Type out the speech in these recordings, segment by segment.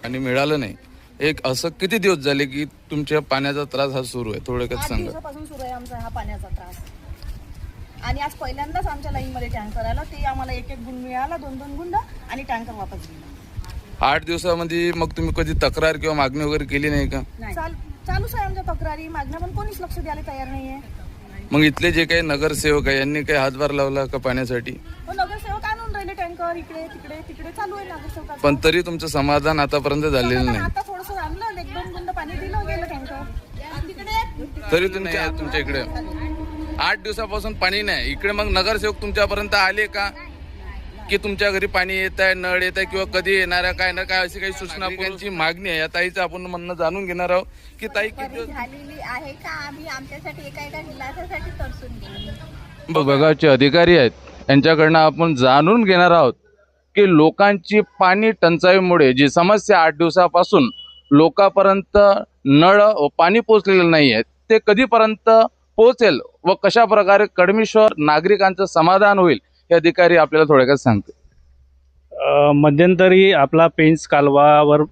आणि मिळालं नाही. एक असं किती दिवस झाले की तुमच्या पाण्याचा त्रास हा सुरू आहे? थोडक्यात 8 सांगा. दिवसापासून सुरू आहे आमचा हा पाण्याचा त्रास. आणि आज पहिल्यांदाच आमच्या लाईनमध्ये टँकर आला. ते आम्हाला एक एक गुंड मिळाला, 2-2 गुंड, आणि टँकर वापस गेला. 8 दिवसामध्ये मग तुम्ही कधी तक्रार किंवा मागणी वगैरे केली नाही का? चालूच आहे आमच्या तक्रारी मागण्या, पण कोणीच लक्ष द्यायला तयार नाहीये. मग इथले जे काही नगरसेवक आहे यांनी काही हातभार लावला का पाण्यासाठी? नगरसेवक आणून राहिले टँकर, इकडे तिकडे तिकडे चालू आहे नगरसेवकाचं. पण तरी तुमचं समाधान आतापर्यंत झालेलं नाही. आता थोडंसं आणलं, 1-2 गुंड पाणी दिलं, गेलं टँकर. तरी तुम्ही तुमच्या इकडे 8 दिवसापासून पाणी नाही. इकडे मग नगरसेवक तुमच्यापर्यंत आले का की तुमच्या घरी पाणी येत आहे, नळ येत आहे, किंवा कधी येणार आहे, काय ना काय अशी काही सूचना त्यांची मागणी आहे? या ताईचं आपण म्हणणं जाणून घेणार आहोत की ताई किती झालेली आहे का? आम्ही आमच्यासाठी एका गिलासासाठी तरसून गेलो. विभागाचे अधिकारी आहेत यांच्याकडनं आपण जाणून घेणार आहोत की लोकांची पाणी टंचाईमुळे जी समस्या 8 दिवसापासून लोकांपर्यंत नळ व पाणी पोहोचलेलं नाही आहे, ते कधीपर्यंत पोहोचेल व कशा प्रकारे कडमेश्वर नागरिकांचं समाधान होईल हे अधिकारी आपल्याला थोडक्यात सांगते. मध्यंतरी आपला पेंच कालवावर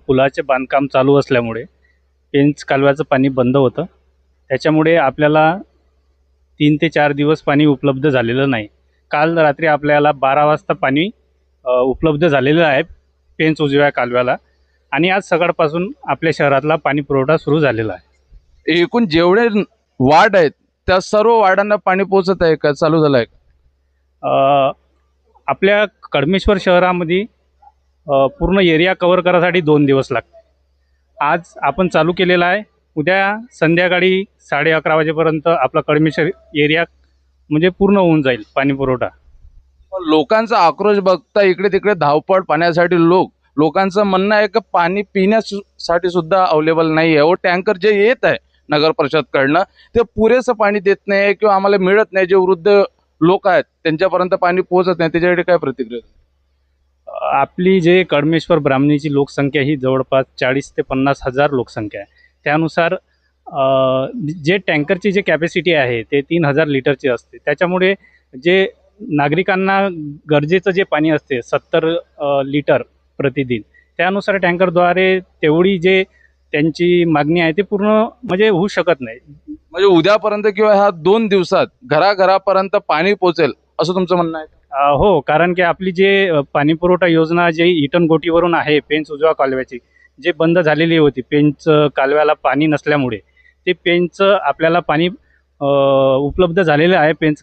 पुलाचे बांधकाम चालू असल्यामुळे पेंच कालव्याचं पाणी बंद होतं. त्याच्यामुळे आपल्याला 3 ते 4 दिवस पाणी उपलब्ध झालेलं नाही. काल रात्री आपल्याला 12 वाजता पाणी उपलब्ध झालेलं आहे पेंच उजव्या कालव्याला, आणि आज सकाळपासून आपल्या शहरातला पाणी पुरवठा सुरू झालेला आहे. एकूण जेवढे वार्ड आहेत त्या सर्व वार्डांना पाणी पोहोचत आहे का, चालू झालं आहे का? आपल्या कडमेश्वर शहरामध्ये पूर्ण एरिया कव्हर करायसाठी 2 दिवस लागते. आज आपण चालू केलेला आहे. उद्या संध्याकाळी 11:30 वाजेपर्यंत आपला कडमेश्वर एरिया म्हणजे पूर्ण होऊन जाईल पाणी पुरवठा. लोकांचा आक्रोश बघता इकडे तिकडे धावपळ पाण्यासाठी लोकांचं म्हणणं आहे की पाणी पिण्यासाठी सुद्धा अवेलेबल नाही आहे व टँकर जे येत आहे नगर परिषदकडनं ते पुरेसं पाणी देत नाही किंवा आम्हाला मिळत नाही. जे वृद्ध लोक आहेत त्यांच्यापर्यंत पाणी पोहोचत नाही, त्याच्याकडे काय प्रतिक्रिया? आपली जे कडमेश्वर ब्राह्मणीची लोकसंख्या ही जवळपास 40 ते 50 हजार लोकसंख्या आहे. त्यानुसार जे टँकरची जे कॅपॅसिटी आहे ते 3000 लिटरची असते. त्याच्यामुळे जे नागरिकांना गरजेचं जे पाणी असते 70 लिटर प्रतिदिन, त्यानुसार टँकरद्वारे तेवढी जे त्यांची मागणी आहे ते पूर्ण म्हणजे होऊ शकत नाही. म्हणजे उद्यापर्यंत किंवा ह्या 2 दिवसात घराघरापर्यंत पाणी पोहोचेल असं तुमचं म्हणणं आहे? हो, कारण की आपली जे पाणी पुरवठा योजना जे इटनगोटीवरून आहे पेंच उजवा कालव्याची, जे बंद झालेली होती पेंच कालव्याला पाणी नसल्यामुळे, ते पेंच आपल्याला पाणी उपलब्ध झालेलं आहे पेंच